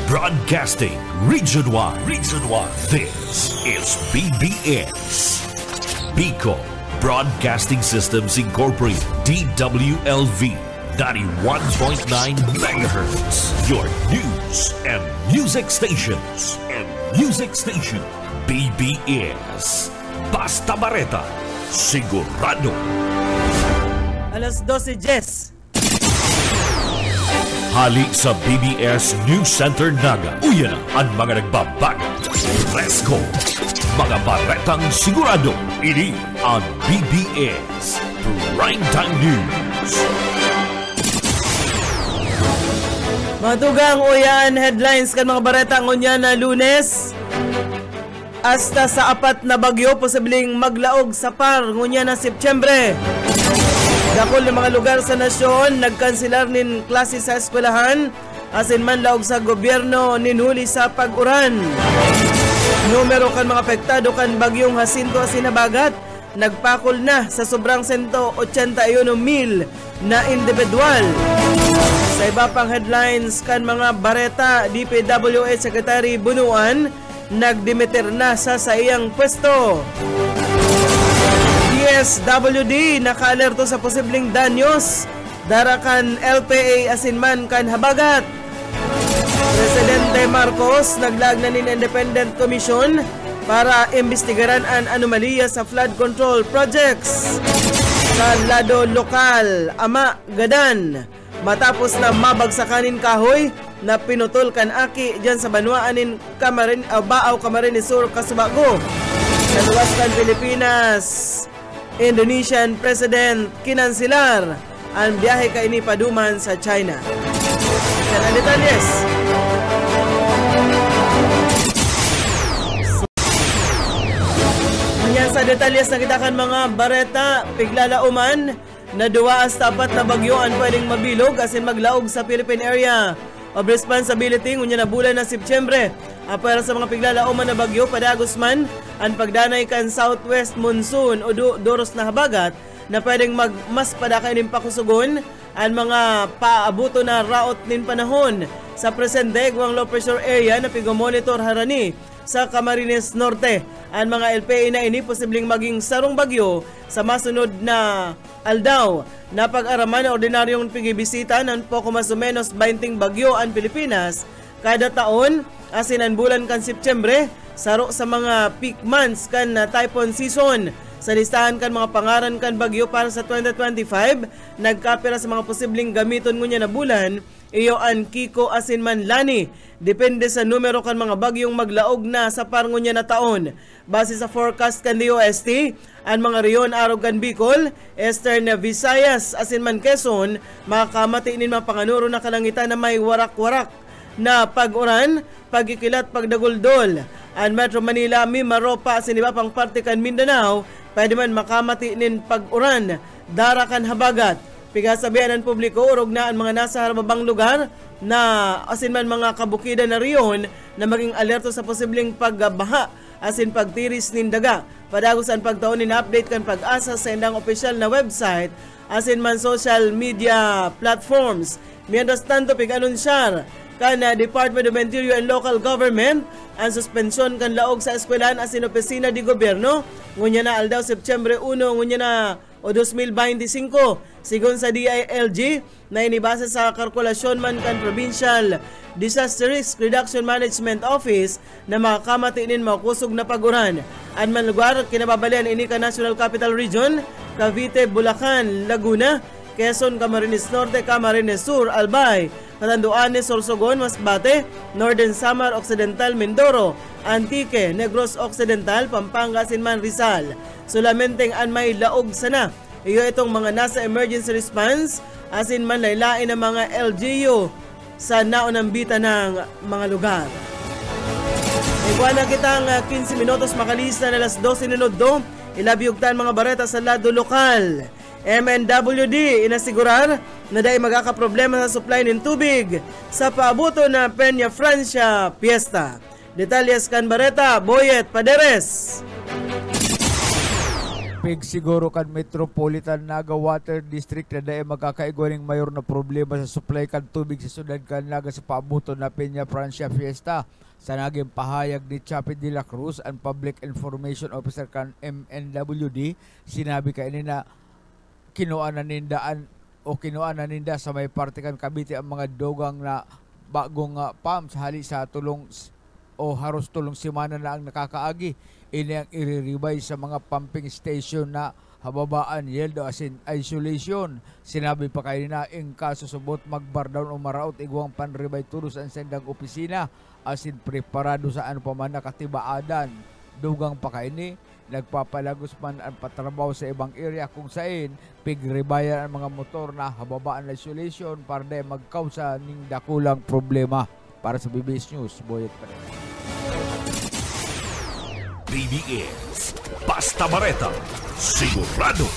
Broadcasting Region 1. This is BBS. Bicol Broadcasting Systems Incorporated. DWLV 91.9 MHz. Your news and music stations. BBS. Basta Bareta. Sigurado. Alas 12:10. Hali sa BBS News Center Naga. Uyan na ang mga nagbabago. Fresco. Mga baretang sigurado. Ini ang BBS Primetime News. Matugang uyan headlines kan mga baretang unya na Lunes. Hasta sa apat na bagyo posibleng maglaog sa par ngunya na Setyembre. Dakol ng mga lugar sa nasyon nagkanselar nin klase sa eskwelahan asin man laog sa gobyerno ninhuli sa pag-uran. Numero kan mga apektado kan bagyong Jacinto asin nabagat nagpakol na sa sobrang 181,000 na individual. Sa iba pang headlines kan mga bareta, DPWH Secretary Bunuan nagdimiter na sa iyang pwesto. DSWD naka-alerto sa posibleng danyos darakan LPA asinman kan habagat. Presidente Marcos naglag na nin Independent Commission para imbestigaran ang anomalya sa flood control projects. Sa lado lokal, Ama Gadan matapos na mabagsakan kahoy na pinutol kan aki dyan sa banwaanin Baaw Camarines Sur, Casubago. Sa luwas kan Pilipinas, Indonesian President kinansilar ang biyahe kaini paduman sa China. Yan ang detalyes. Yan sa detalyes na kita kan mga bareta, piglalauman na duwa as tapat na bagyo ang pwedeng mabilog asin maglaog sa Philippine Area of Responsibility ngunya na bulan na Setyembre. Para sa mga piglalauman na bagyo padagos man ang pagdanay kan southwest monsoon o doros na habagat na pwedeng mas padakay nin pakusugon ang mga paabuto na raot nin panahon sa presente guwang low pressure area na pigomonitor harani sa Camarines Norte. Ang mga LPA na ini posibleng maging sarong bagyo sa masunod na aldaw na pag-araman na ordinaryong pigibisita ng poko mas o menos 20 bagyo ang Pilipinas kada taon asin ang bulan kan Setyembre saro sa mga peak months kan typhoon season. Sa listahan kan mga pangaran kan bagyo para sa 2025 nagkapira sa mga posibleng gamiton ngunya na bulan iyo ang Kiko asin man Lani. Depende sa numero kan mga bagyong maglaog na sa parngo niya na taon. Base sa forecast kan DOST, ang mga riyon araw kan Bicol, Eastern Visayas asin man Quezon, makakamati nin mga panganuro na kalangitan na may warak-warak na pag-uran, pagkikilat, pagdaguldol. Ang Metro Manila, Mimaropa asin iba pang parte kan Mindanao, pwede man makamati nin pag-uran, darakan habagat. Pigasabihan ng publiko, urog na ang mga nasa harabang lugar na asin man mga kabukidan na riyon na maging alerto sa posibleng pagbaha asin pagtiris nin daga. Padagos ang pagtaon nin update kan Pag-asa sa indang opisyal na website asin man social media platforms. Mientras tanto, pig-anunsyar kan Department of Interior and Local Government ang suspensyon kan laog sa eskwelahan asin opisina di gobyerno ngunya na aldaw Setyembre 1 ngunya na o 2025. Sigon sa DILG na inibasa sa kalkulasyon man kan Provincial Disaster Risk Reduction Management Office na makakamati nin makusog na paguran. Ang man lugar kinababalian ini ka National Capital Region, Cavite, Bulacan, Laguna, Quezon, Camarines Norte, Camarines Sur, Albay, Catanduanes, Sorsogon, Masbate, Northern Samar, Occidental, Mindoro, Antique, Negros Occidental, Pampanga, Sinman, Rizal. Solamenteng an may laog sana. Iyo itong mga nasa emergency response asin man laylain ng mga LGU sa naunang bita ng mga lugar. Ikuha na kitang 15 minutos makalista na alas 12 minuto. Ilabyugtan mga bareta sa lado lokal. MNWD inasigurar na dahil magkakaproblema sa supply ng tubig sa paabuto na Peña Francia Fiesta. Detalyes kan bareta, Boyet Paderes. Pig siguro kan Metropolitan Naga Water District na dahil magkakaigwaning mayor na problema sa supply kan tubig sa syudad kan Naga sa paabuto na Peña Francia Fiesta. Sa naging pahayag ni Chapi de la Cruz ang Public Information Officer kan MNWD, sinabi kainin na kinuha na ninda sa may parte kan Cavite ang mga dogang na bagong pumps hali sa tulong o haros tulong simana na ang nakakaagi. Ini ang iriribay sa mga pumping station na hababaan yeldo as in isolation. Sinabi pa kayo na in kaso subot magbar down o maraot igwang panribay tulos ang sendang opisina as in preparado sa ano pa man nakatibaadan. Dugang pa kayo ni nagpapalagos man ang patrabaho sa ibang area kung saan pigribayan ang mga motor na hababaan na isolation para di magkausa ning dakulang problema. Para sa BBS News, Boyet pa rin. BBS Basta Bareta, sigurado.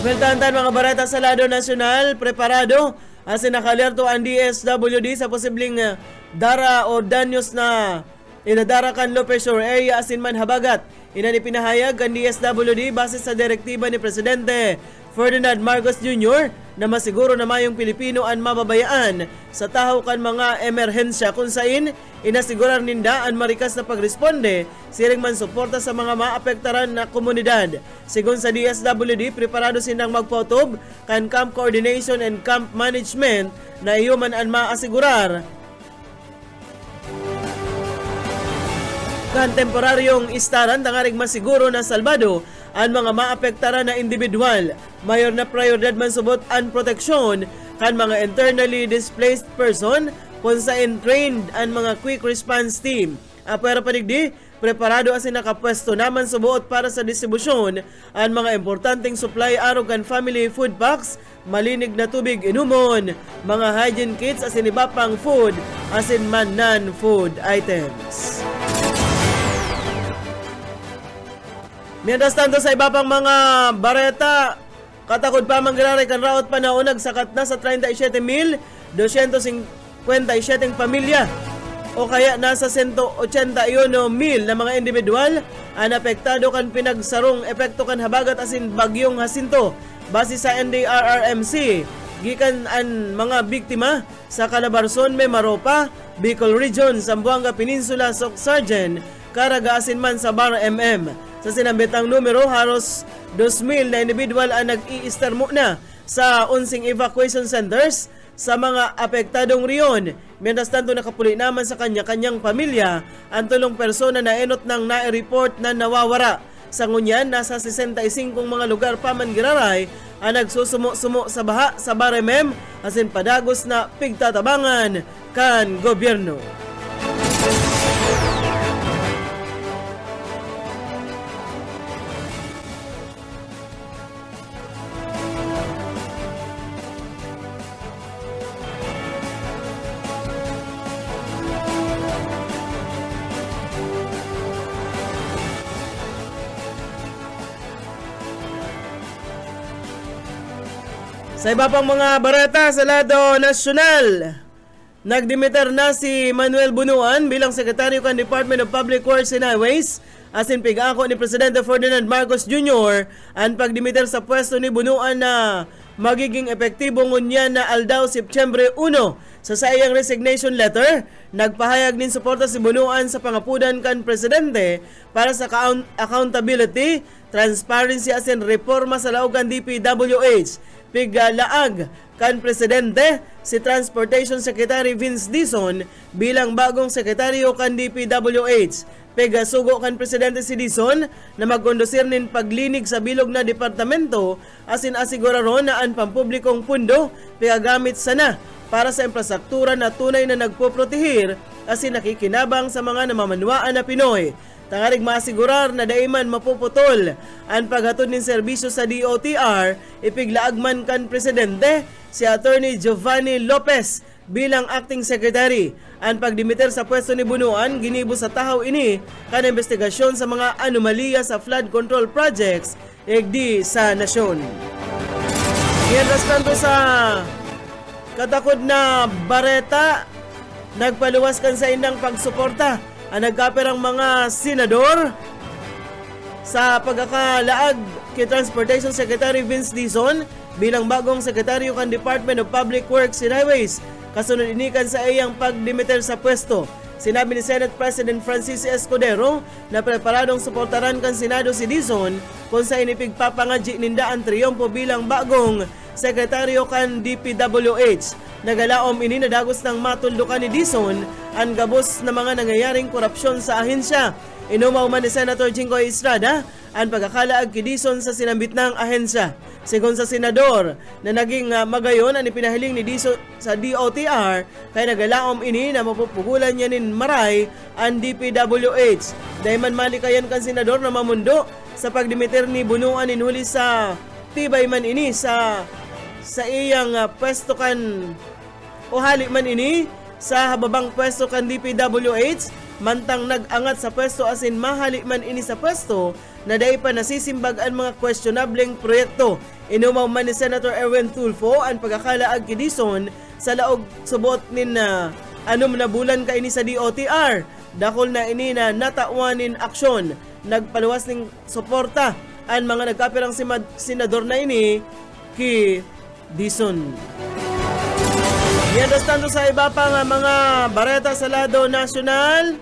Weltantan mga bareta sa lado nasyonal, preparado as nakalerto ang DSWD sa posibleng dara o danyos na inadarakan Lopez Shore area asin man habagat. Inanipinahayag ang DSWD base sa direktiba ni Presidente Ferdinand Marcos Jr. na masiguro na mayong Pilipino ang mababayaan sa tahaw kan mga emerhensya kung sain inasigurar ninda ang marikas na pagresponde siring man suporta sa mga maapektaran na komunidad. Sigon sa DSWD, preparado silang magpotob kan camp coordination and camp management na iyo man ang maasigurar kan temporaryong istaran tangarig masiguro na salbado ang mga maapektaran na individual. Mayor na prioridad man subot ang proteksyon kan mga internally displaced person kung saan trained ang mga quick response team. Apera padigdi, preparado asin nakapwesto naman subuot para sa distribusyon ang mga importanteng supply araw kan family food packs, malinig na tubig inumon, mga hygiene kits asin iba pang food asin man non-food items. Mientras tanto sa iba pang mga bareta, katakod pa manggararay kan raot panaunag sakat na sa 37,257 pamilya o kaya nasa 181,000 na mga individual ang apektado kan pinagsarong epekto kan habagat asin bagyong Jacinto. Base sa NDRRMC, gikan ang mga biktima sa Calabarzon, Mimaropa, Bicol Region, Zamboanga Peninsula, Sargen, Caraga asin man sa Bar MM. Sa sinambitang numero, halos 2,000 na individual ang nag-i-istermo na sa 11 evacuation centers sa mga apektadong riyon. Mientras tanto nakapuli naman sa kanya-kanyang pamilya ang tulong persona na enot ng na-report na nawawara. Sa ngunyan, nasa 65 mga lugar pa man giraray ang nagsusumo-sumo sa baha sa Baremem asin padagos na pigtatabangan kan gobyerno. Sa iba pang mga barata sa lado nasyonal, nagdimiter na si Manuel Bunuan bilang sekretaryo kan Department of Public Works and Highways asin pig-ako ni Presidente Ferdinand Marcos Jr. ang pagdimiter sa pwesto ni Bunuan na magiging epektibo ngunyan na aldaw September 1. Sa sayang resignation letter, nagpahayag nin suporta si Bunuan sa pangapudan kan Presidente para sa accountability, transparency asin reforma sa laugan DPWH. Piglaag kan Presidente si Transportation Secretary Vince Dizon bilang bagong sekretaryo kan DPWH. Pigasugo kan Presidente si Dizon na magkondusir nin paglinig sa bilog na departamento asin asiguraron na ang pampublikong pundo pigagamit sana para sa infrastruktura na tunay na nagpoprotehir asin nakikinabang sa mga namamanwaan na Pinoy. Tangarig masigurar na daiman mapuputol ang paghatod ng serbisyo sa DOTR, ipiglaagman kan Presidente si Attorney Giovanni Lopez bilang acting secretary. Ang pagdimiter sa pwesto ni Bunuan ginibo sa tahaw ini kan investigasyon sa mga anomalya sa flood control projects igdi sa nasyon. Mientras tanto sa katakod na bareta, nagpaluwas kan sa indang pagsuporta ang nagkaperang mga senador sa pagkakalaag kay Transportation Secretary Vince Dizon bilang bagong sekretaryo kan Department of Public Works and Highways. Kasunod inikan sa iyang pagdimiter sa pwesto. Sinabi ni Senate President Francis Escudero na preparadong suportaran kan Senado si Dizon kung sa inipigpapangadji ninda ang triyompo bilang bagong sekretaryo kan DPWH. Nagalaom ini na dagos ng matuldukan ni Dizon ang gabos na mga nangyayaring korupsyon sa ahensya. Inumaw man ni Senator Jinggoy Estrada ang pagkakalaag kay Dizon sa sinambit ng ahensya. Sigon sa senador na naging magayon ang ipinahiling ni Dizon sa DOTR kaya nagalaom ini na mapupugulan niya nin maray ang DPWH. Dahil man malikayan kan senador na mamundo sa pagdimiter ni bunuan inhuli sa tibay man ini sa iyang pwesto kan o hali man ini sa hababang pwesto kan DPWH mantang nag-angat sa pwesto asin mahali man ini sa pwesto na dahil pa nasisimbag ang mga questionableng proyekto. Inumaw man ni Senator Erwin Tulfo ang pagkakalaag kay Dizon sa laog subot nin anom na bulan ka ini sa DOTR. Dakol na ini na natauanin aksyon. Nagpaluwas ng suporta ang mga nagkapirang senador na ini kay Dizon. Mientras tanto sa iba pang mga bareta sa lado nasyonal,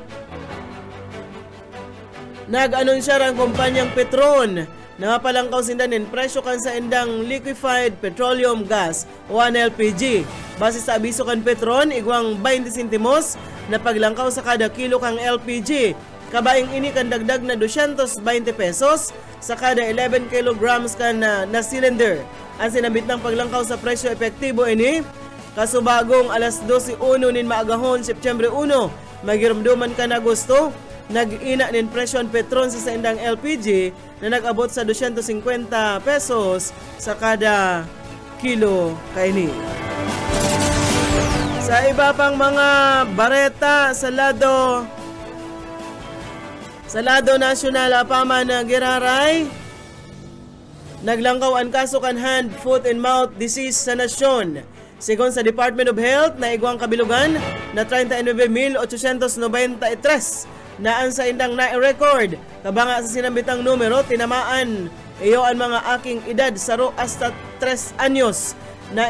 nag-anunsya ang kumpanyang Petron na mapalangkaw sindanin presyo kan sa indang liquefied petroleum gas o LPG. Base sa abiso kan Petron, igwang 20 sentimos na paglangkaw sa kada kilo kang LPG. Kabaing ini kan dagdag na 220 pesos sa kada 11 kilograms kan na cylinder. Ang sinabit ng paglangkaw sa presyo epektibo ini kasubagong alas 12:01 nin maagahon September 1, magiramduman ka na Agosto, nag-ina nin presyo ang Petron sa indang LPG na nag-abot sa 250 pesos sa kada kilo kaini. Sa iba pang mga bareta sa lado nasyonal apaman na giraray, naglangkaw ang kaso kan hand, foot and mouth disease sa nasyon. Sigon sa Department of Health na igwang kabilugan na 39,893 na ang sa indang na-record. Kabanga sa sinambitang numero, tinamaan iyo ang mga aking edad 0 hasta 3 anyos na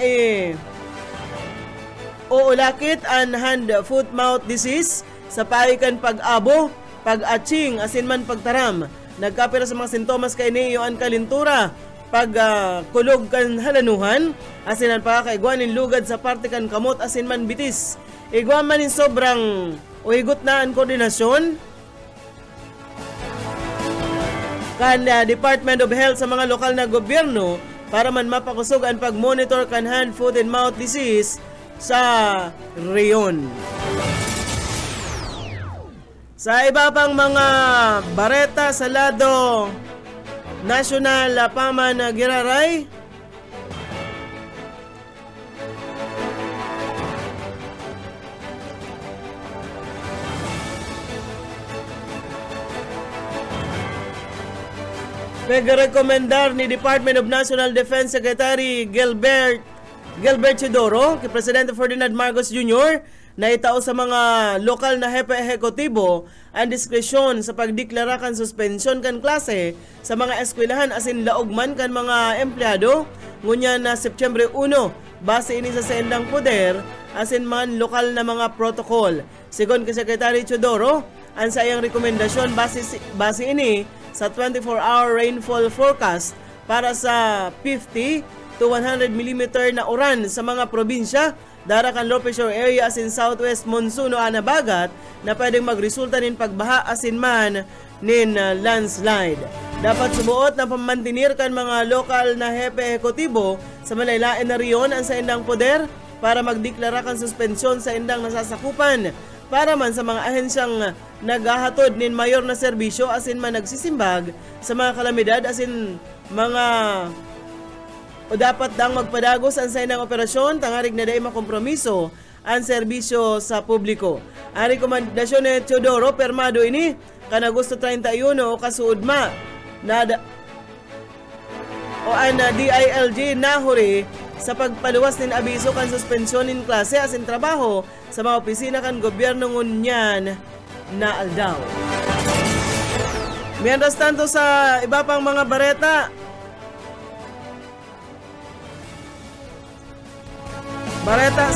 uulakit ang hand, foot, mouth disease sa paikan pag-abo, pag-atching, asin man pagtaram. Nagkapira sa mga sintomas kay ni iyo ang kalintura, pagkulog kan halanuhan, asin ang pagkakaigwanin lugad sa parte kan kamot asin man bitis. Igwa man in sobrang o higot na ang koordinasyon kan Department of Health sa mga lokal na gobyerno para man mapakusog ang pag-monitor kan hand, foot and mouth disease sa reyon. Sa iba pang mga bareta sa lado nasyonal paman na giraray, pag-rekomendar ni Department of National Defense Secretary Gilbert Chidoro kay Presidente Ferdinand Marcos Jr. na itao sa mga lokal na hepe ehekutibo ang diskresyon sa pagdeklara kan suspensyon kan klase sa mga eskwelahan asin laog man kan mga empleyado ngunya na September 1 base ini sa sendang poder asin man lokal na mga protocol. Sigon kay Secretary Chodoro, ang sayang rekomendasyon base ini sa 24-hour rainfall forecast para sa 50 to 100 mm na uran sa mga probinsya dara kan low pressure area asin southwest monsoon o anabagat na pwedeng magresulta nin pagbaha asin man nin landslide. Dapat subuot na pamantinir kan mga lokal na hepe ehekutibo sa malaylain na riyon ang sa indang poder para magdeklara kan suspensyon sa indang nasasakupan para man sa mga ahensyang naghahatod nin mayor na serbisyo asin man nagsisimbag sa mga kalamidad asin mga o dapat dang magpadagos ang sa inang operasyon tangarig na dahi makompromiso ang serbisyo sa publiko. Ang rekomendasyon ni Teodoro Permado ini kan Agosto 31 o kasuudma na ang DILG nahuri sa pagpaluwas nin abiso kan suspensyon nin klase asin trabaho sa mga opisina kan gobyerno ngunyan na aldaw. Mientras tanto sa iba pang mga bareta, bareta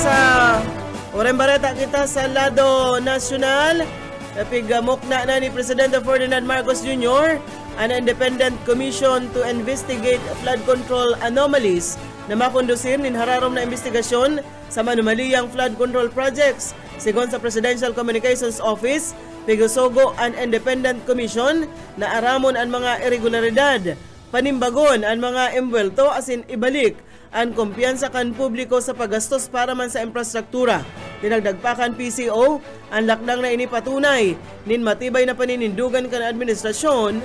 kita sa lado nasyonal. Napigamukna na ni Presidente Ferdinand Marcos Jr. an independent commission to investigate flood control anomalies na makondusir nin hararom na investigasyon sa manumaliyang flood control projects. Sigon sa Presidential Communications Office, pigusogo an independent commission na aramon ang mga irregularidad, panimbagon ang mga embwelto asin ibalik ang kumpiyansa kan publiko sa paggastos para man sa infrastruktura. Dinagdagpakan PCO ang lakdang na inipatunay nin matibay na paninindugan kan administrasyon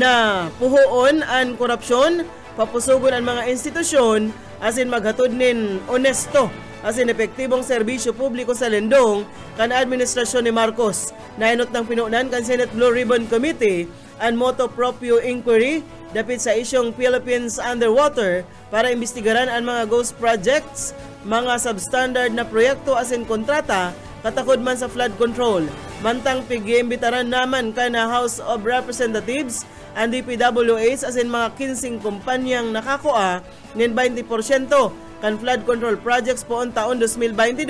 na puhuon ang korupsyon, papusugon ang mga institusyon asin maghatod nin honesto asin epektibong serbisyo publiko sa lendong kan administrasyon ni Marcos. Nainot ng pinunan kan Senate Blue Ribbon Committee ang motu proprio inquiry dapit sa isyong Philippines Underwater para imbestigaran ang mga ghost projects, mga substandard na proyekto asin kontrata katakod man sa flood control. Mantang pigiimbitaran naman ka na House of Representatives ang DPWH asin mga 15 kumpanyang nakakuha ng 20% kan flood control projects poon taon 2022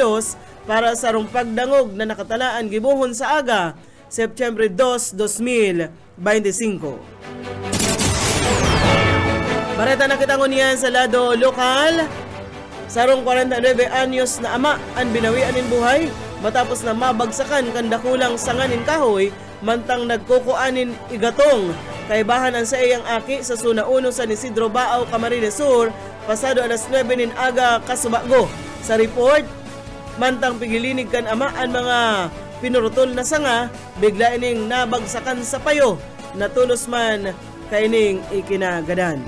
para sa rumpagdangog na nakatalaan gibuhon sa aga September 2, 2025. Bareta na kitangon yan sa lado lokal. Sarong 49 anyos na ama ang binawian ng buhay matapos na mabagsakan kan dakulang sanganin kahoy mantang nagkukuanin igatong kaibahan ang sa iyang aki sa Suna 1 sa Isidro Baaw, Camarines Sur pasado alas 9 nin aga Kasubago. Sa report, mantang pigilinig kan ama ang mga pinurutol na sanga bigla ining nabagsakan sa payo natulos man kaining ikinagadan.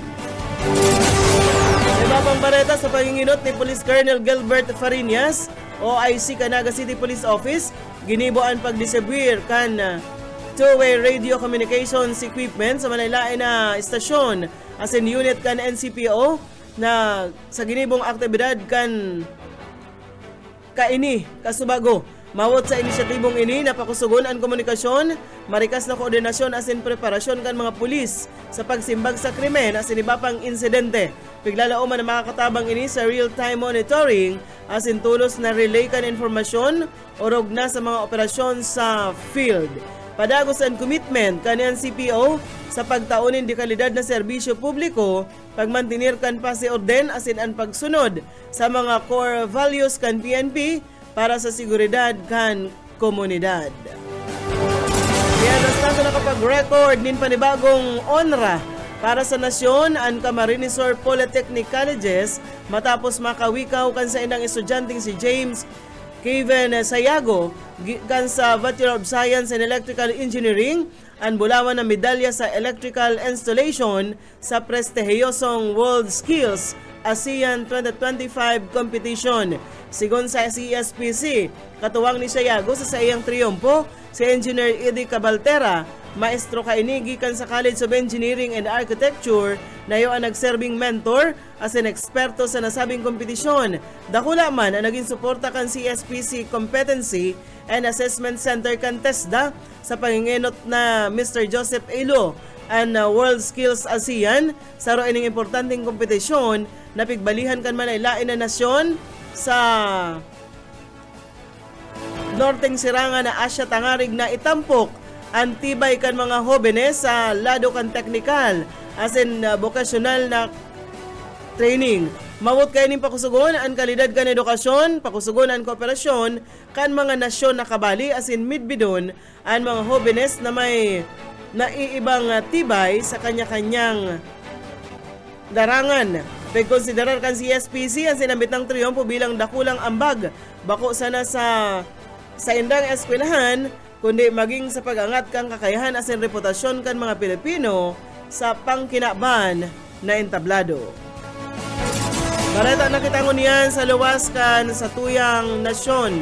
Iba pang bareta sa panginginot ni Police Colonel Gilbert Farinas, OIC Canaga City Police Office, giniboan pagdistribuir kan two-way radio communications equipment sa malailain na istasyon asin unit kan NCPO na sa ginibong aktibidad kan kaini Kasubago. Mawot sa inisyatibong ini napakusugon ang komunikasyon, marikas na koordinasyon asin preparasyon kan mga pulis sa pagsimbag sa krimen asin iba pang insidente. Piglalao man na makakatabang ini sa real-time monitoring asin tulos na relay kan informasyon orog na sa mga operasyon sa field. Padagos ang commitment kanyan CPO sa pagtaunin di kalidad na serbisyo publiko, pagmantinir kan pasi orden asin ang pagsunod sa mga core values kan PNP para sa seguridad kan komunidad. Kaya nastado nakapag-record nin panibagong onra para sa nasyon ang Camarines Sur Polytechnic Colleges matapos makawikaw kan sa inang estudyanteng si James Kevin Sayago kan sa Bachelor of Science in Electrical Engineering ang bulawan ng medalya sa electrical installation sa prestihiyosong World Skills ASEAN 2025 competition. Sigon sa CSPC, katuwang ni Sayago sa iyang triyompo si Engineer Eddie Cabaltera, maestro kainigi kan sa College of Engineering and Architecture na iyo ang nagserbing mentor as an eksperto sa nasabing kompetisyon. Dakula man ang naging suporta kan CSPC Competency and Assessment Center kan TESDA sa pangingenot na Mr. Joseph Elo and World Skills ASEAN sa roining importanteng kompetisyon na pigbalihan kan manailain na nasyon sa norteng sirangan na Asya Tangarig na itampok ang tibay kan mga hobenes sa lado kan teknikal as in vocational na training. Mawot kayo ning pakusugon ang kalidad kan edukasyon, pakusugon ang kooperasyon kan mga nasyon na kabali as in midbidon ang mga hobenes na may naiibang tibay sa kanya-kanyang darangan. Pagkonsiderar kan CSPC ang sinambit ng triyompo bilang dakulang ambag bako sana sa indang eskwelahan kundi maging sa pag-angat kang kakayahan asin reputasyon kan mga Pilipino sa pangkinaban na entablado. Bareta na kitangon yan sa luwas kan sa tuyang nasyon.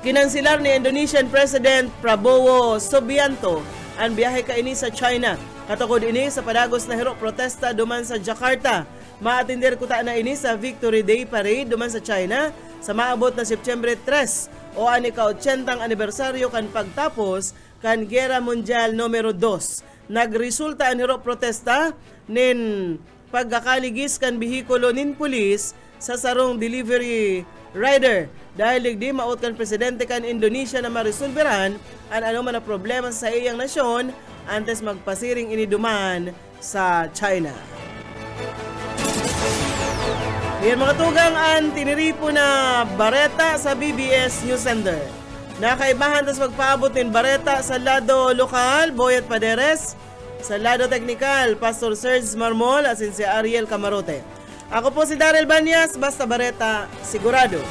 Kinansilar ni Indonesian President Prabowo Subianto ang biyahe kaini sa China. Katukod ini sa padagos na hirok protesta duman sa Jakarta. Maatindir kuta na ini sa Victory Day Parade duman sa China sa maabot na September 3 o ani ka 80 anibersaryo kan pagtapos kan Gera Mundial numero 2. Nagresulta ang hiro protesta nin pagkakaligis kan bihikulo nin pulis sa sarong delivery rider dahil digdi maot kan presidente kan Indonesia na marisulberan ang anuman na problema sa iyang nasyon antes magpasiring iniduman sa China. Yan mga tugang ang tiniripo na bareta sa BBS News Center. Nakaibahan tas magpaabot ng bareta sa lado lokal, Boyet Paderes, sa lado teknikal, Pastor Serge Marmol, asin si Ariel Camarote. Ako po si Daryl Banyas, basta bareta, sigurado.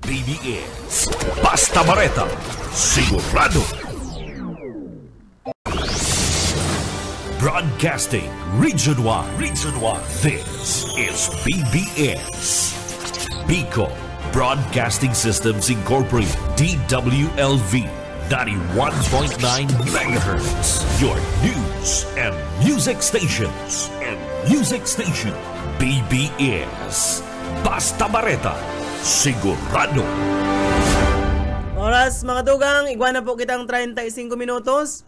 BBS, basta bareta, sigurado. Broadcasting Region 1. This is BBS. Bicol Broadcasting Systems Incorporated. DWLV 91.9 MHz. Your news and music stations. BBS. Basta Bareta. Sigurado. Oras mga tugang, igwa na po kitang 35 minutos.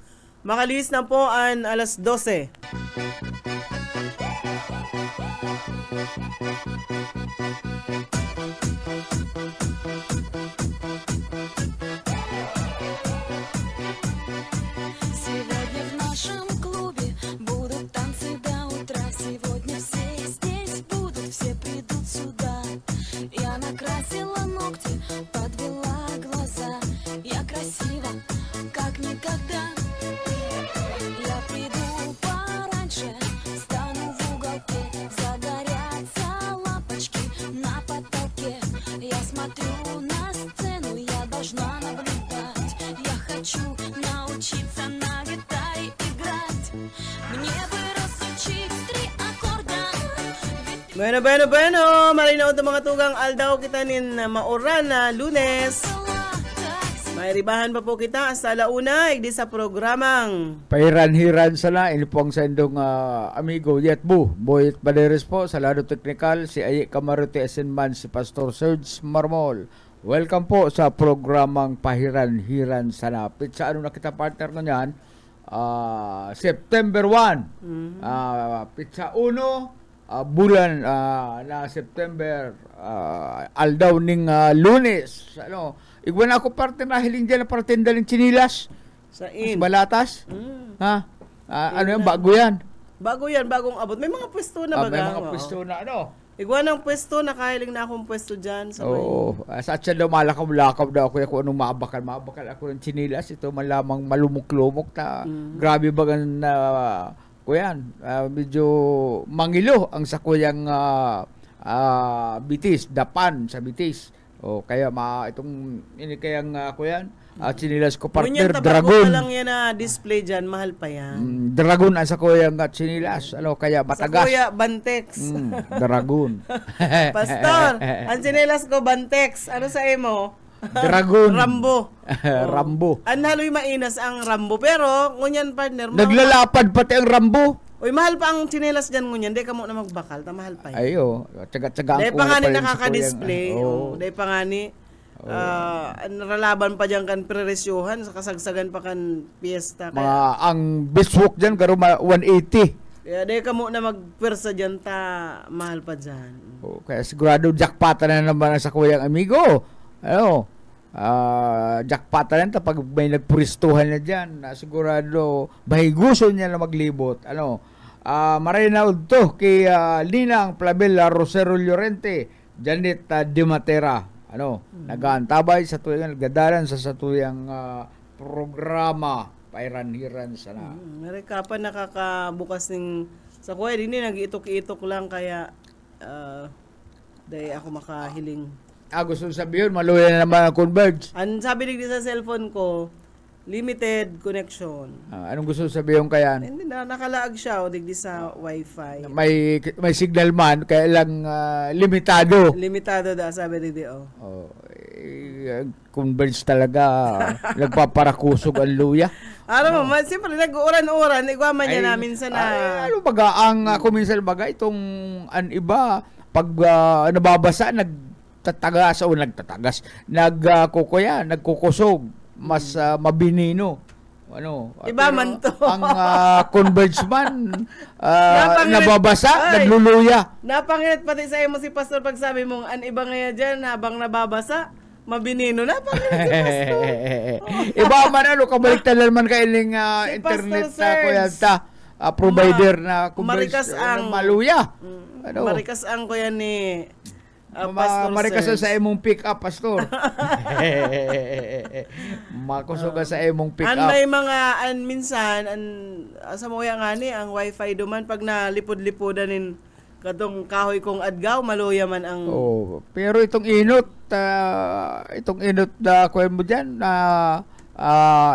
Makalis na po ang alas 12. Bueno. Malinaw ito mga tugang aldaw kita nin mauran na Lunes. May ribahan pa po kita hasta alauna, igdi sa programang Pahiran-hiran sana, ini po ang sendong amigo Yetbu, Boyet Paderes po, sa lado teknikal, si Aye Camarote Esenman, si Pastor Serge Marmol. Welcome po sa programang Pahiran-hiran sana. Sa ano na kita partner na yan, September 1, Pizza 1, bulan na September, aldaw ning Lunes. Ano, igwan ako parte na hiling dyan na partinda ng chinilas. sa in. Balatas? Ha? Ano yan? Bago yan? Bago yan, bagong abot. May mga pwesto na baga. May mga pwesto na ano? Igwa ng pwesto, nakahiling na akong pwesto dyan. Oo. Sa atyan daw malakaw-lakaw daw ako kung anong mabakal. Mabakal ako ng chinilas. Ito man lamang malumok-lumok na grabe bagan na kuyan. Medyo mangilo ang sa kuyang bitis, dapan sa bitis. O kaya itong ini kayang kuyan. Chinilas ko partner, Dragon. Lang yan na display dyan, mahal pa yan. Dragon ang sa kuyang chinilas. Ano, kaya matagas. Sa kuya, Bantex. Dragon. Pastor, ang chinilas ko, Bantex. Ano sa emo? Dragon. Rambo. Rambo. Ang haloy mainas ang Rambo. Pero, ngunyan partner. Naglalapad pati ang Rambo. Uy, mahal pa ang chinelas dyan ngunyan. Di ka mo na magbakal. Mahal pa yan. Ayo. Tsaga-tsaga ang pa nga ni nakaka-display. Di pa nga ni naralaban pa dyan kan preresyohan. Sa kasagsagan pa kan piyesta. Ang biswok dyan, karo 180. Kaya di ka mo na magpwersa dyan ta mahal pa dyan. Kaya sigurado jackpota na naman sa kuyang amigo. Ano? Jackpota na pag may nagpuristuhan na dyan. Sigurado bahiguso niya na maglibot. Ano? Maray na to kay Linang Plabella Rosero Llorente, Janet Di Matera. Ano? Nagaantabay sa tuyang nagadalan sa tuyang programa Pairan-hiran sana. Mereka pa nakakabukas ng sa kuya din nag-itok-itok lang kaya dahil ako makahiling. Gusto sabihin maluya na naman ang converge. Ang sabi din sa cellphone ko, limited connection. Anong gusto sabihin kaya? Hindi na nakalaag siya o digdi sa wifi. May signal man kaya lang limitado. Limitado da sabi digdi Converge talaga. Nagpaparakusog ang luya. Ano mo, siyempre nag-uran-uran, igwaman niya namin sa na... Ano baga, ako minsan baga, itong iba, pag nababasa, nagtatagas o nagkukusog, mas mabinino. Iba man to. Ang convergeman nababasa, nagluluya. Napangit pati sa imo si Pastor pag sabi mong an iba nga dyan habang nababasa, mabinino. Napangit si Pastor. Iba man kabaliktad naman kailing Si internet Pastor kuya Serge. provider na Marikas ang maluya. Marikas ang ko yan ni Pastor Marikas Serge. sa imong pick up, Pastor. Makusuga sa imong pick An up. may mga minsan sa moya nga ni ang wifi duman pag nalipod-lipodan nin katong kahoy kong adgaw maluya man ang Pero itong inot na kuwan mo diyan na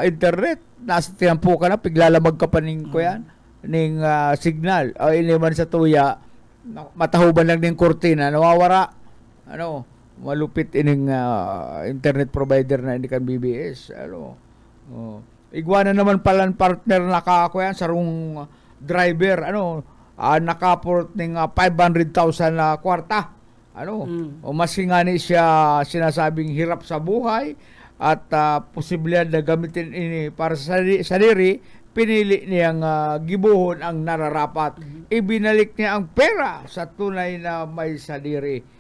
internet, nasa tiempo ka na piglalamag ka pa ning kuyan ning signal. Ini man sa tuya matahuban lang ning kurtina nawawara. Malupit ining internet provider na ini kan BBS. Igwana naman pala partner na kakuyan sarong driver nakaport ning 500,000 na kwarta. O mas nga ni siya sinasabing hirap sa buhay at posibilidad na gamitin ini para sa sarili, pinili niyang gibuhon ang nararapat. Ibinalik niya ang pera sa tunay na may sadiri.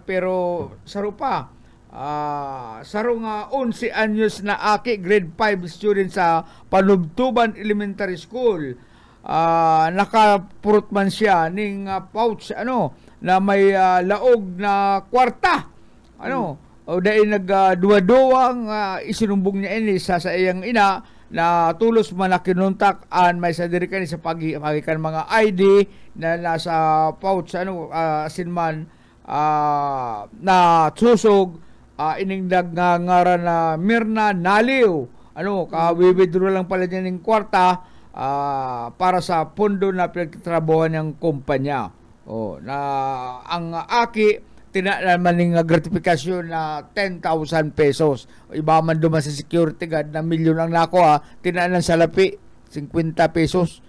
Pero saro pa. Sarong 11 anyos na aki, grade 5 student sa Panubtuban Elementary School. Nakapurot man siya ning pouch na may laog na kwarta. Dahil nagduwa-duwang isinumbong niya ini sa iyang ina na tulos man na kinuntak an may sadiri kani sa pagikan mga ID na nasa pouch sinman na susog ining nagngaran na Mirna Naliw ka-withdraw lang pala niya ng kwarta para sa pondo na pinagtatrabuhan ng kumpanya na ang aki tinanaman ng gratifikasyon na 10,000 pesos. Iba man duman sa security guard na milyon ang nako tinanan sa lapi 50 pesos.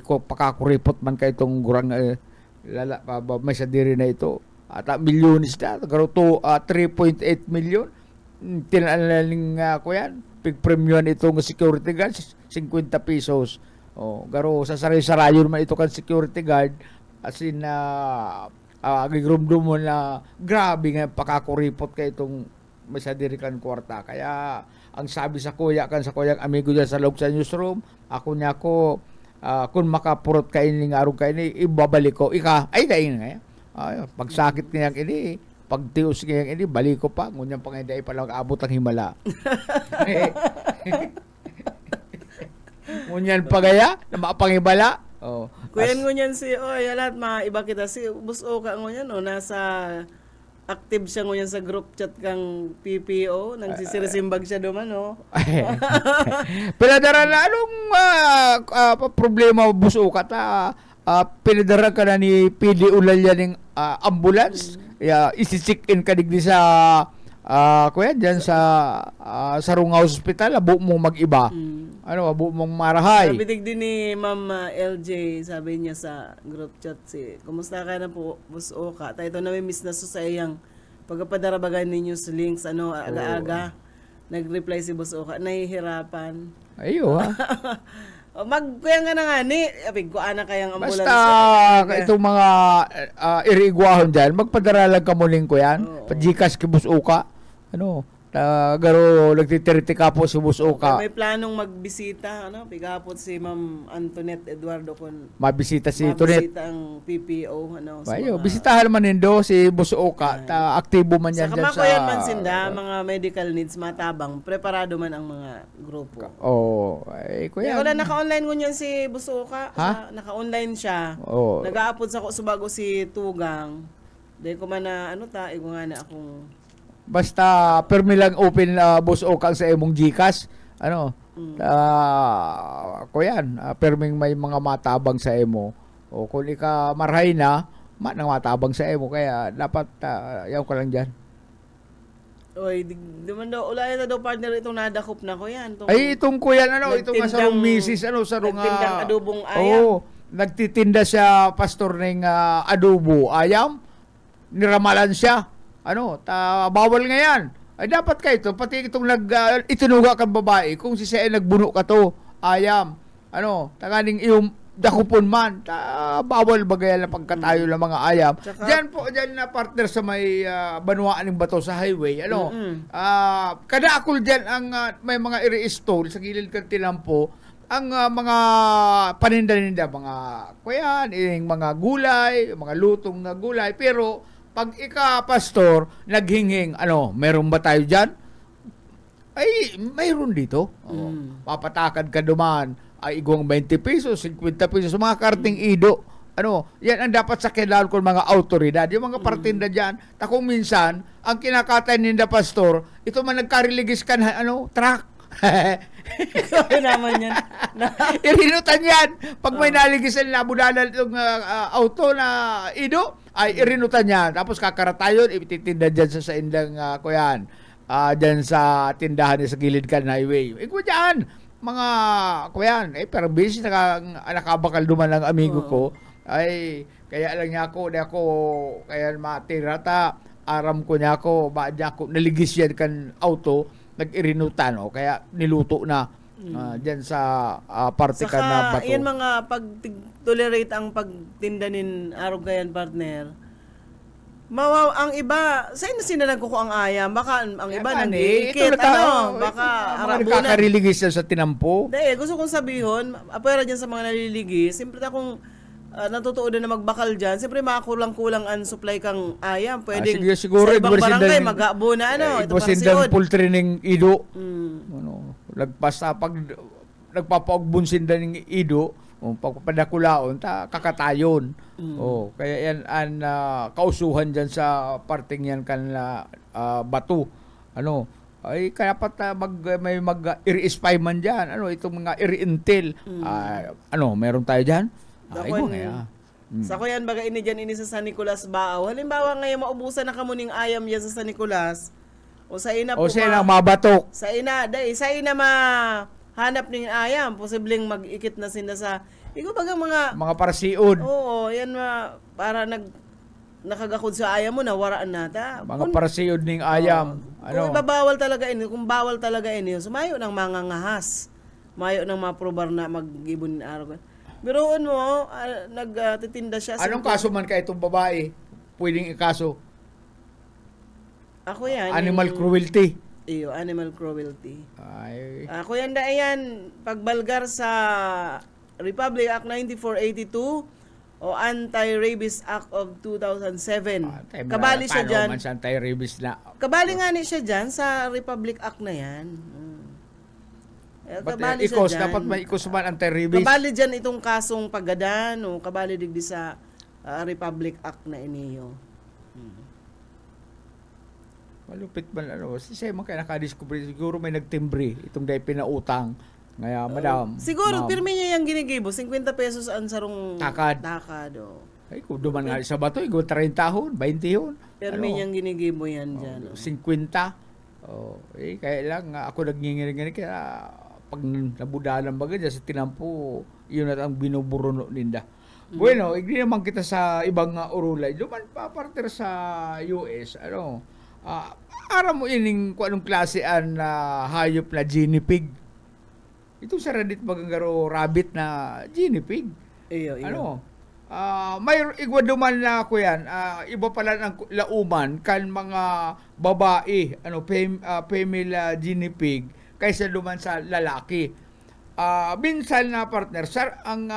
Pakakuripot man kay itong gurang may sadiri na ito. At milyonis na. Garo to 3.8 million. Tinanan ng yan. Big premium itong security guard 50 pesos. Garo sa saray-sarayon man ito kan security guard as in agigrumdum mo na grabe nga pakakuripot kay itong may sadirikan kwarta. Kaya ang sabi sa kuyang amigo dyan sa loob sa newsroom, ako niya ko kung makapurot ka ini nga arong ka ini, ibabalik ko. Ay kain nga. Pagsakit ngayang ini, pagtius ngayang ini, balik ko pa. Ngunyan panginday pa lang abot ang himala. Ngunyan pa gaya, na makapangibala. Kuyan ngunyan si lahat iba kita si Buso ka ngunyan nasa active siya ngunyan sa group chat kang PPO nagsisirisimbag siya duman Pinadara na anong problema Buso ka pinadara ka na ni PD Ulalya ng ambulance isi-check in ka digdi sa kuya dyan sa Sarunga Hospital abo mong mag-iba abo mong marahay. Sabi din ni Ma'am LJ, sabi niya sa group chat kumusta ka na po Buso ka tayo na may miss na sa iyang pagpapadarabagan ninyo sa links aga-aga nag-reply si Buso ka nahihirapan magkuya nga na nga ni abig ko ana kayang ambulance basta itong mga irigwahon dyan magpadaralag ka muling ko yan Gcash ki Buso ka garo nagtitiriti ka po si Buso ka. May planong magbisita pigapot si Ma'am Antoinette Eduardo kun mabisita si Tonet ang PPO bisitahan man nindo si Buso ka aktibo man yan dyan sa kamakoyan man sinda mga medical needs matabang preparado man ang mga grupo kuya wala naka-online ngunyan si Buso ka naka-online siya nag-aapod sa subago si Tugang dahil ko man na igo nga na akong basta permi lang open Buso ka sa imong Gcash kuyan perming may mga matabang sa imo kung ika marhay na nang matabang sa imo kaya dapat yaw ka lang dyan. Di man daw ulay na daw partner itong nadakop na ko yan itong kuyan itong sarong misis sarong nagtindang adobong ayam nagtitinda siya pastor ng adobo ayam niramalan siya. Bawal nga yan. Ay dapat kayo ito, pati itong itinuga kang babae, kung si siya ay nagbuno ka to, ayam. Takaning iyong dakupon man, bawal bagayan na pagkatayo ng mga ayam. Tsaka, Diyan na partner sa may banuaan ng bato sa highway, kada akol diyan ang may mga i-restore sa gilid ng tinampo, ang mga paninda-ninda, mga mga gulay, mga lutong na gulay, pero pag pastor, naghinghing, meron ba tayo diyan? Ay, mayroon dito. Papatakad ka duman, ay igong 20 pesos, 50 pesos, mga karting ido. Yan ang dapat sa kailangan ko mga autoridad. Yung mga partinda dyan, kung minsan, ang kinakatay ninda pastor, ito man nagkariligis ka na, truck. Ikaw naman yan. Irinutan yan. Pag may naligisan na budalan itong auto na ido, ay irinutan yan. Tapos kakaratayon, ititinda dyan sa indang kuyan. Dyan sa tindahan sa gilid ka na highway. Ikaw dyan. Mga kuyan, pero busy nakabakal duman ng amigo ko, ay kaya lang niya ako, kaya matirata, aram ko niya ako, ba niya ako, naligis yan kan auto, nag-irinutan, kaya niluto na dyan sa parte ka na bato. Yan mga pag-tolerate ang pagtindanin arog kayan partner. Ang iba, sino nagkuko ang ayam? Baka ang iba nang diikit, baka arabunan. Kakariligis sa tinampo. Dahil, gusto kong sabihin, apera dyan sa mga naliligis, siyempre akong natutuodan na magbakal dyan, siyempre makakulang-kulang ang supply kang ayam. Pwedeng siguro, sa ibang barangay, mag-aabo na ito parsiod. Poultry ng ido. Pag nagpapaugbunsin ng ido, pagpapadakulaon, kakatayon. Kaya yan ang kausuhan dyan sa parting yan kanila bato. Ay kaya may mag-iri-spy man dyan. Itong mga iri-intel. Meron tayo dyan? Sa ko yan, baga ini dyan ini sa San Nicolas Baaw. Halimbawa ngayon maubusan na kamuning ayam yan sa San Nicolas. O sa ina po. O sa ina mabatok. Sa ina hanap ng ayam, posibleng mag-ikit na sila sa bagang mga parasiod. Oo, yan para nakagakod sa ayam mo, nawaraan nata. Mga parasiod ng ayam. Kung bawal talaga ini, sumayo ng mga ngahas. Mayo ng maprobar na mag-ibon ng araw. Biroon mo, nagtitinda siya. Anong kaso man ka itong babae? Pwedeng ikaso? Ako yan. Animal cruelty. Animal cruelty. Ay. Ako yan pagbalgar sa Republic Act 9482 o Anti-Rabies Act of 2007. Kabali siya dyan. Anti-rabies na. Kabali nga ni siya dyan sa Republic Act na yan. Kabali siya dyan. Dapat may ikos man anti-rabies. Kabali dyan itong kasong paggadan o kabali digdi sa Republic Act na iniyo. Malupit man siya man kaya nakadiscover, siguro may nagtimbre itong dahil pinautang ngaya madam siguro pirmi niya yung ginigibo 50 pesos ang sarong takad ay kung duman nga sa bato 30 tahon 20 yun pirmi niyang ginigibo yan dyan 50 kaya lang ako nagngingin kaya pag nabudalan baga dyan sa tinampo yun at ang binuburuno ninda. Bueno, hindi naman kita sa ibang urulay duman pa partner sa US aram mo ining kung anong klase an hayop na guinea pig. Ito sa Reddit magangaro rabbit na guinea pig. Iyo. May igwa duman na ko yan. Iba pala ng lauman kan mga babae, female guinea pig kaysa duman sa lalaki. Minsan na partner, ang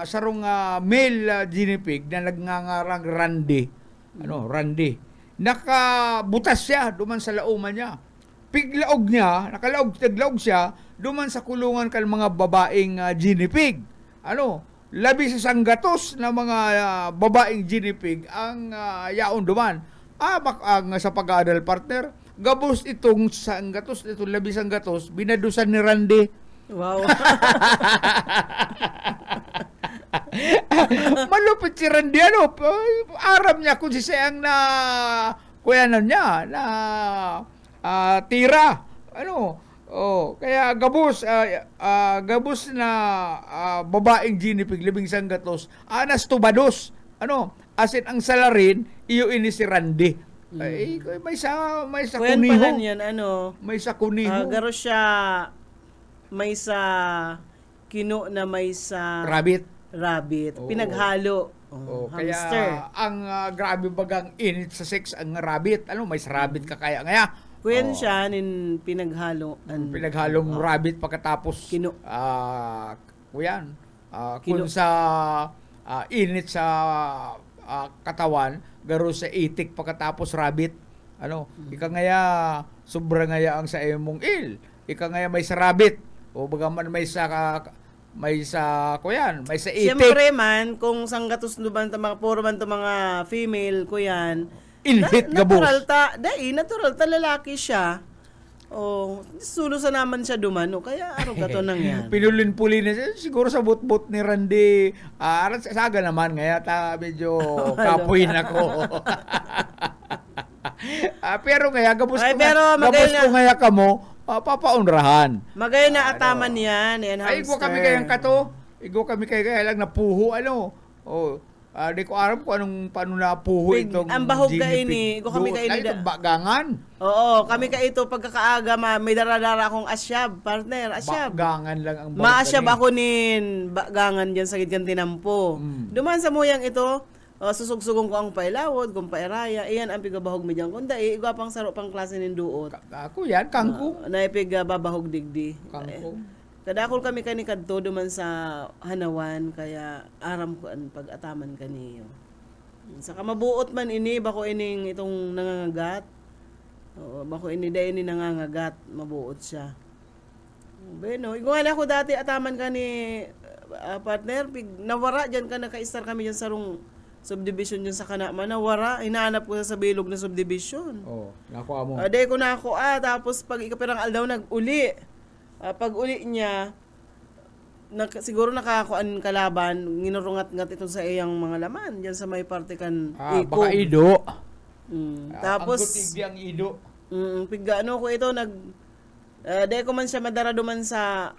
sarong male guinea pig na nagngangarang Randy. Randy. Nakabutas siya duman sa lauman niya. Piglaog niya, naglaog siya duman sa kulungan kan mga babaeng guinea pig. Labi sa sanggatos na mga babaeng guinea pig ang yaon duman. Sa pag-aadal partner, gabos itong sanggatos, itong labi sanggatos, binadusan ni Randy. Wow. Malupit si Randy aram niya kung sisayang na kuyanan niya na tira kaya gabos na babaeng guinea pig libing sanggatos anas tubados Asin ang salarin, iyo ini si Randy. Ay, may sa Kuyan kuniho. pala niyan, ano, May sa kuniho. garo siya, may sa kino na may sa Rabbit. rabbit. Oo. Pinaghalo. Kaya Hamster. ang grabe bagang init sa sex ang rabbit. Ano, may sa rabbit ka kaya ngaya. Kuyan siya, pinaghalo. Pinaghalong rabbit pagkatapos Kino. kuyan. Kino. Kung sa init sa katawan, garo sa itik pagkatapos rabbit. Ano, ika ngaya sobra ngaya ang sa imong ika ngaya may sa rabbit. O bagaman may sa kuyan, may sa itik. Siyempre man, kung sanggatos nuban ta mga puro man to mga female, kuyan, Inhit gabos. natural ta lalaki siya. Oh, sulo sa naman siya dumano, kaya araw ka to nang yan. Pinulin-pulin na siya. Siguro sa bot-bot ni Randy. Saga naman. Ngaya medyo kapoy na ko. Pero ngaya, gabos ko ngaya ka mo, papaunrahan. Magay na ataman yan, hamster. Ay, igwa kami kayang kato. Igwa kami kaya lang napuho, ano. Di ko alam kung paano napuho itong ang bahog ka Jimmy ini. Igwa kami ka ini. Itong bagangan. Oo, kami ka ito pagkakaaga, may daradara akong asyab, partner, asyab. Bagangan lang ang bahog. Maasyab ako nin, bagangan dyan sa gitgan tinampo. Duman sa muyang ito, susug-sugong ko ang pailawod, kung pairaya, iyan ang pigabahog mi dyan. Kunda, igwa pang saro pang klase nin duot. Ako yan, kangko. Naipigababahog digdi. Kangko. Kadakol kami kani kadto duman sa Hanawan, kaya aram ko ang pag-ataman kaniyo. Sa kamabuot man ini, bako ining itong nangangagat. Oo, bako ini da ini nangangagat, mabuot siya. Bueno, iguan ako dati ataman kani partner, nawara dyan ka naka-star kami dyan sa rong subdivision dyan sa Kanama, nawara, hinahanap ko sa bilog na subdivision. Nakuha mo. Day ko na ako, tapos pag ikapirang aldaw nag-uli. Pag uli niya, siguro nakakuan kalaban, nginurungat-ngat ito sa iyang mga laman, dyan sa may parte kan baka ido. Tapos, ang gutig ang ido. ko ito, dahil ko man siya madara duman sa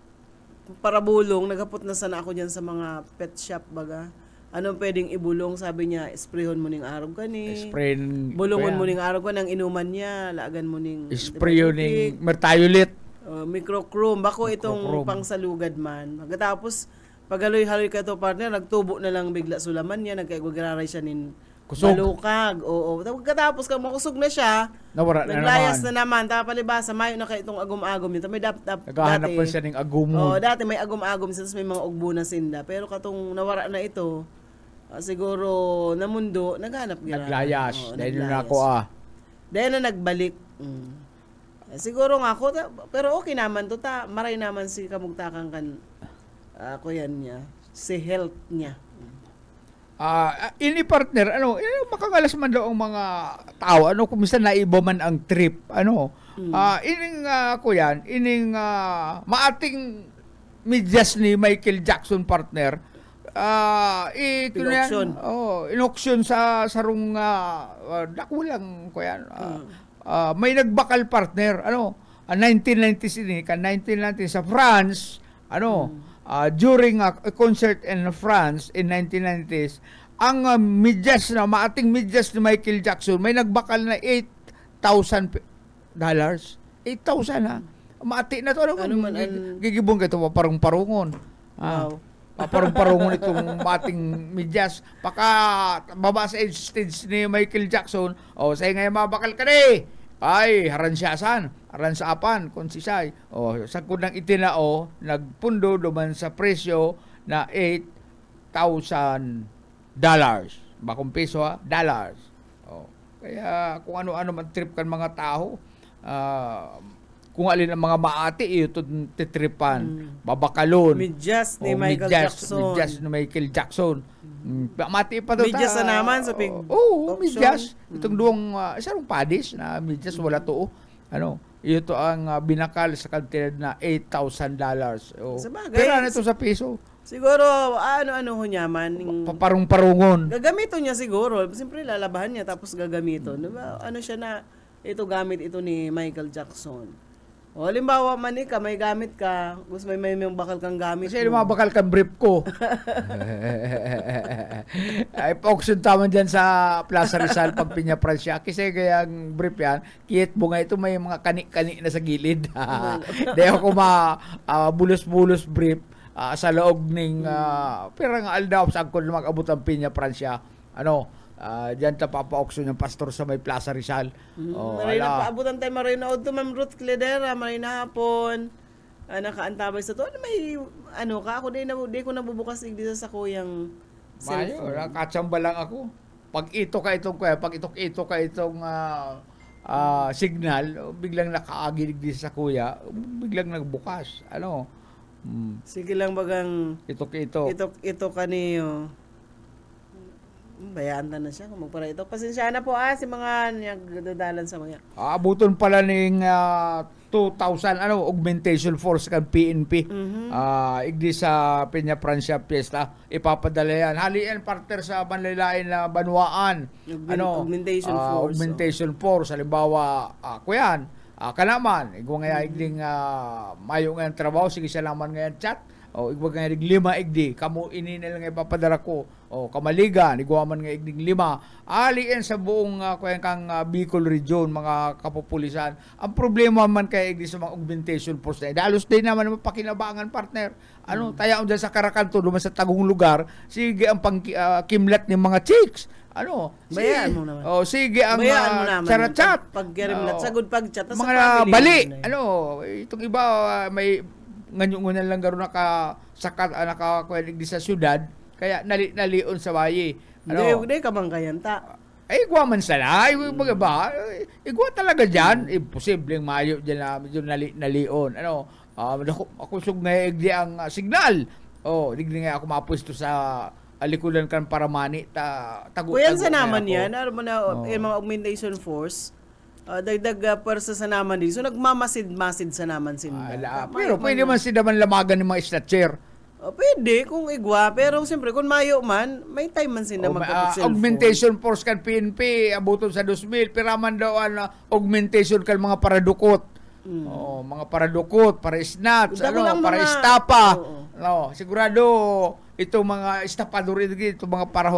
parabulong, nagapot na sana ako dyan sa mga pet shop baga. Anong pwedeng ibulong? Sabi niya, sprayhon mo ning arog ka ni. Bulungon mo ning arog ka, nang inuman niya, laagan mo ning sprayon ning mertayulit. Microchrome, bako itong pangsalugad man. Pagkatapos, pagaloy-haloy ka to partner, nagtubo na lang bigla sulaman niya, nagkaigwagararay siya nin balukag. Oo. Pagkatapos, kung makusog na siya, naglayas na naman. Tapalibasa, mayo na kayo itong agum-agum. Ito may naghahanap pa siya ng agumon. Dati may agum-agum, tapos may mga ugbo na sinda. Pero katong nawara na ito, siguro namundo, naghanap gira. Naglayas. Dahil na ako Dahil na nagbalik. Siguro nga ako, pero okay naman to maray naman si kamugtakan kan ako yan niya, si health niya. Ini partner, makangalas man daw ang mga tao, kung minsan naiba man ang trip, ining ko yan, ining maating medyas ni Michael Jackson partner, inauction sa sarong dakulang ko yan, may nagbakal partner 1990s ini kan 1990 sa France during a concert in France in 1990s ang maating medyas ni Michael Jackson may nagbakal na $8,000 8,000 maati na to gigibong kayo paparong-parungon paparong-parungon itong mating medyas paka baba sa stage ni Michael Jackson say ngayon mabakal ka ay haransaapan kung sisay sagkod ng itinao nagpundo duman sa presyo na $8,000 bakong peso dollars kaya kung ano-ano man trip kan mga tao kung alin ang mga maati ito titripan babakalon medyas ni Michael Jackson mati pa to medyas na naman sa medyas itong duwang isang padis na medyas wala to ito ang binakal sa kantidad na $8,000 pero ano ito sa peso siguro ano ho niya man paparong-parungon gagamito niya siguro siyempre lalabahan niya tapos gagamito diba? Siya na ito gamit ito ni Michael Jackson O, halimbawa man ka, may gamit ka, gusto may bakal kang gamit Kasi mga bakal kang brief ko. Ay, pa-auction taman dyan sa Plaza Rizal pag Piña Francia. Kasi kayang brief yan, kiyet mo nga ito may mga kani-kani na sa gilid. Di ako bulos-bulos brief sa loob ng pirang aldaw sa angkol na mag-abot ang Piña Francia. Diyan ta papa-auction yung pastor sa may Plaza Rizal. Maray na paabutan tayo, maray na o Ma'am Ruth Cledera, maray na hapon. Nakaantabay sa to. May, ako di ko nabubukas igdi sa kuyang cellphone. Mayo, nakatsamba lang ako. Pag ito ka itong signal, biglang nakaagilig din sa kuya, biglang nagbukas. Sige lang bagang ito kaniyo. Bayaan na siya kung magpara ito. Pasensya na po si mga nagdadalan sa mga. Abuton pala ning 2,000 augmentation force kan PNP. Igdi sa Peña Francia Fiesta ipapadala yan. Halian partner sa banlaylain na banwaan. Augmentation force. Augmentation force halimbawa kuyan kanaman igwa nga igding mayo nga trabaho sige siya naman nga chat. Igwag nga lima igdi kamo ini na lang ipapadala ko kamaligan igwaman nga igding 5 aliin sa buong kang Bicol region mga kapopulisan. Ang problema man kay igdi sa mga augmentation force na dalos din naman mapakinabangan partner tayaon dyan sa Caracanto duman sa tagong lugar sige ang kimlat ng mga chicks bayaan mo naman. Sige ang chat pagrimlat sagud pagchat sa mga bali itong iba may nganyo-ngan lang garo nakasakat nakakuwelig di sa syudad kaya nalion sa bayi hindi ka bang kayanta igwa man sana igwa talaga dyan imposibleng mayo dyan na medyo nalion ako sug nga igdi ang signal digdi nga ako mapwesto sa alikudan kan Paramani kuyan sa naman yan mga augmentation force dagdag persa sa naman din. So nagmamasid-masid sa naman sinda. Pero pwede man sila man lamagan ng mga snatcher. Pwede kung igwa, pero siyempre kung mayo man, may time man sinda magpapag-cellphone. Augmentation force kan PNP abuton sa 2,000 piraman daw augmentation kan mga paradukot. Mga paradukot, para snatch, para estapa. Sigurado itong mga estapador ito mga para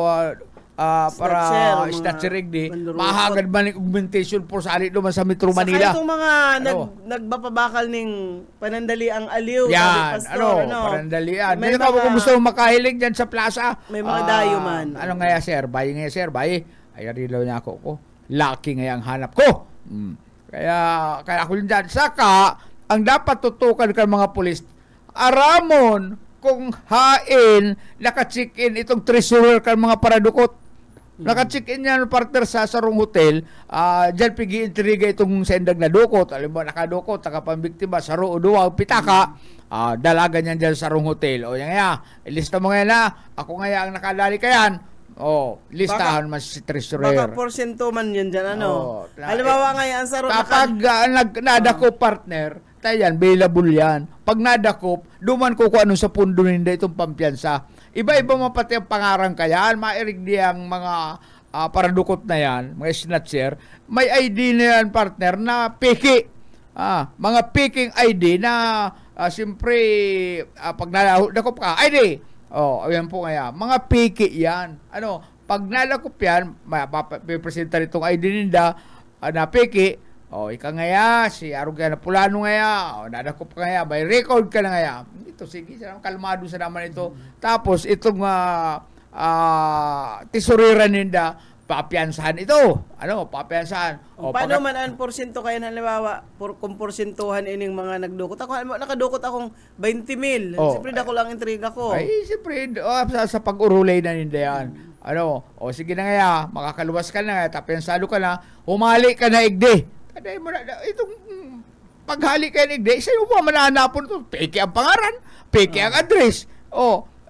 snatcher di mahagad man ng augmentation force ali duman sa Metro Manila. Saka itong mga nagbapabakal ning panandali ang aliw yan, panandalian. May ka kung gusto makahilig dyan sa plaza. May mga dayo man. Nga sir, bayi ay rilaw niya ako. Lucky nga ang hanap ko. Kaya ako yun dyan. Saka, ang dapat tutukan ka mga pulis, aramon kung hain, naka-check-in itong treasurer ka mga paradukot. Naka-check-in yan partner sa Sarong Hotel, dyan pigi-intriga itong sendag na dukot. Alam mo, nakadukot, nakapambiktima, saro o duwaw, pitaka, dalagan yan dyan sa Sarong Hotel. Yan nga, ilista mo nga na, ako nga ang nakadali ka yan. Listahan man si treasurer. Baka porsyento man yan dyan, halimbawa nga yan, saro. Kapag nadako partner, tayan, available yan. Pag nadakop, duman ko kung ano sa pundo ninda itong pampiyansa. Iba-iba mapati ang pangarang kayaan, mairig di ang mga paradukot na yan, mga snatcher. May ID na yan, partner, na piki. Mga piking ID na siyempre, pag nadakop ka, ID. Ayan po nga mga piki yan. Pag nadakop yan, pipresenta itong ID ninda na piki. Ika ngaya, si Arog na Pulano ngaya, nadakop ka ngaya, may record ka na ngaya. Ito, sige, kalmado sa naman ito. Tapos, itong tisuriran ninda, papiansahan ito. Papiansahan. Paano man ang porsyento kayo halimbawa, kung porsyentuhan ining mga nagdukot? Ako, nakadukot akong 20,000. Siyempre, dako lang intriga ko. Ay, siyempre, sa pag-urulay na ninda yan. Sige na ngaya, makakaluwas ka na ngaya, tapiansado ka na, humali ka na igdi. Aday mo na, itong paghali kayo ng day, sa'yo mo mananapon ito. Peke ang pangaran, peke ang address.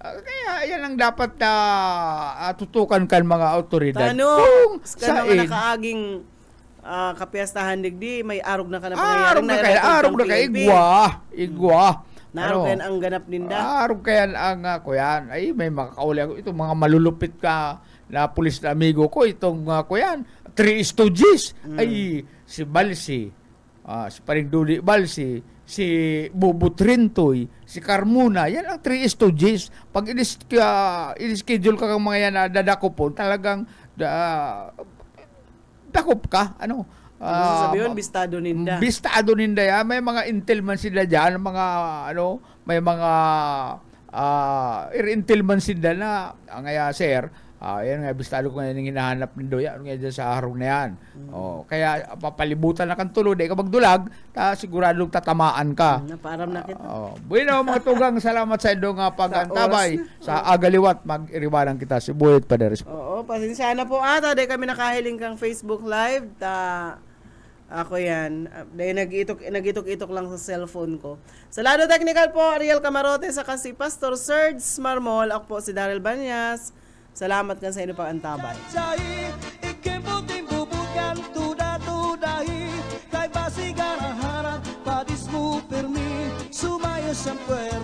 Kaya yan ang dapat na tutukan kan mga autoridad. Kung naman nakaaging kapiyastahan digdi, may arog na ka na pangyayari. Arog na kayo, igwa. Naarog kayan ang ganap ninda. Arog kayan ang kuyan. Ay, may makakauli ako. Itong mga malulupit ka na pulis na amigo ko, itong kuyan. 3 Stooges. Ay, si Balsi, si Paring Dudi Bal, si Bubu Trintoy, si Carmona, yan ang 3 stooges. Pag in-schedule ka ng mga yan na dadako po, talagang dakop ka. Ano? Sabi yun, bistado ninda. Bistado ninda yan. May mga intel man sila dyan, may mga intel man sila na, ngaya sir, yan nga, bistado ko nga yung hinahanap nindo yan, nga dyan sa harong na yan. Kaya papalibutan na kang tulo, di ka magdulag, siguradong tatamaan ka. Naparam na kita. Bueno, mga tugang, salamat sa inyong pag-antabay sa agaliwat, mag-iriwanan kita si Buyet Paderes. Oo, pasensya na po ata, di kami nakahiling kang Facebook Live, ako yan. Dahil nag-itok-itok lang sa cellphone ko. Sa lado technical po, Ariel Camarote, saka si Pastor Serge Marmol. Ako po si Daryl Banyas. Salamat ka sa inyo pang antabay. Kay basigan ang harap, padis mo permi, sumayo sa puwer.